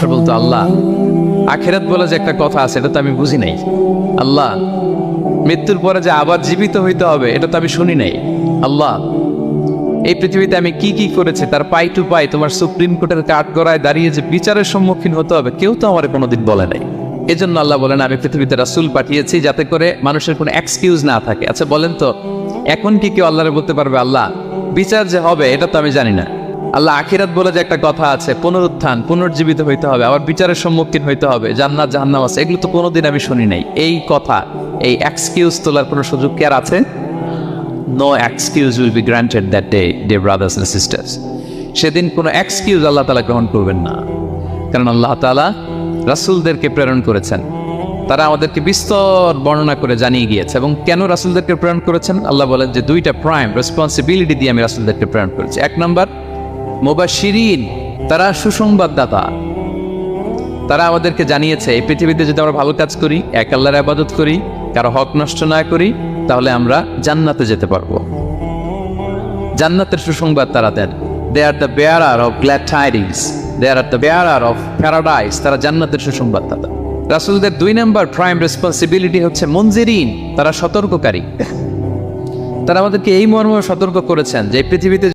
বলতো আল্লাহ আখিরাত বলে যে একটা কথা আছে এটা তো আমি বুঝি নাই। আল্লাহ মৃত্যুর পরে যে আবার জীবিত হইতে হবে এটা তো আমি শুনি নাই। আল্লাহ এই পৃথিবীতে আমি কি কি করেছি তার পাই টু পাই তোমার সুপ্রিম কোর্টের কাঠগড়ায় দাঁড়িয়ে যে বিচারের সম্মুখীন হতে হবে কেউ তো আমার কোনোদিন বলে নাই। এজন্য আল্লাহ বলেন আমি পৃথিবীতে রাসূল পাঠিয়েছি যাতে করে মানুষের কোনো এক্সকিউজ না থাকে। আচ্ছা বলেন তো এখন কি কেউ আল্লাহরে বলতে পারবে আল্লাহ বিচার যে হবে এটা তো আমি জানি না। আল্লাহ আখিরাত বলে যে একটা কথা আছে, পুনরুত্থান, পুনর্জীবিত হইতে হবে, আবার বিচারের সম্মুখীন হইতে হবে, জান্নাত জাহান্নাম আছে, এগুলো তো কোনোদিন আমি শুনি নাই। এই কথা, এই এক্সকিউজ তোলার কোনো সুযোগ কি আর আছে? No excuse will be granted that day, dear brothers and sisters. সেদিন কোনো এক্সকিউজ আল্লাহ তাআলা গ্রহণ করবেন না, কারণ আল্লাহ তাআলা রাসূলদেরকে প্রেরণ করেছেন, তারা আমাদেরকে বিস্তর বর্ণনা করে জানিয়ে গিয়েছে। এবং কেন রাসূলদেরকে প্রেরণ করেছেন? আল্লাহ বলেন যে দুইটা প্রাইম রেসপন্সিবিলিটি দিয়ে আমি রাসূলদেরকে প্রেরণ করেছি। এক নম্বর মুবাশশিরিন, তারা সুসংবাদদাতা, তারা আমাদেরকে জানিয়েছে এই পৃথিবীতে যদি আমরা ভালো কাজ করি, এক আল্লাহর ইবাদত করি, কারো হক নষ্ট না করি, তাহলে আমরা জান্নাতে যেতে পারবো। জান্নাতের সুসংবাদ তারা দেন। They are the bearer of glad tidings, they are the bearer of paradise, তারা জান্নাতের সুসংবাদদাতা। রাসূলদের দুই নম্বর প্রাইম রেসপন্সিবিলিটি হচ্ছে মুনজিরিন, তারা সতর্ককারী। তারা আমাদেরকে এই মর্মে সতর্ক করেছেন যে এই পৃথিবীতে